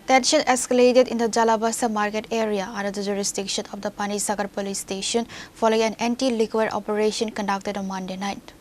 Tension escalated in the Jalabasa market area under the jurisdiction of the Panisagar police station following an anti-liquor operation conducted on Monday night.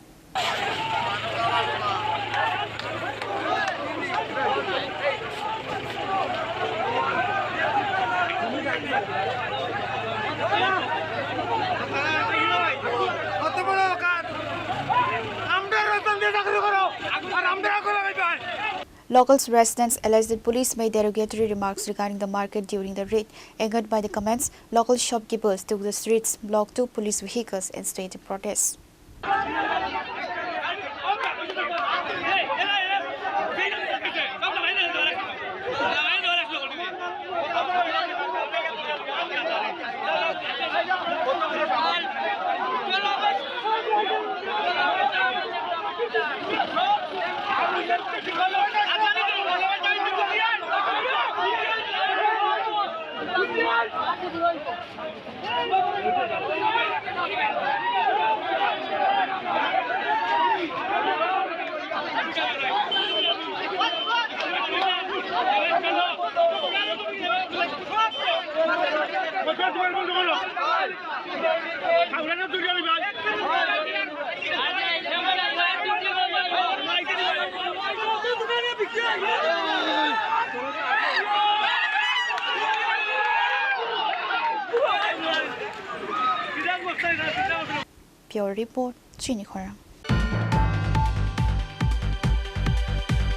Locals residents alleged that police made derogatory remarks regarding the market during the raid. Angered by the comments, local shopkeepers took the streets, blocked two police vehicles and staged protests. Pure Report, Chini Khorang.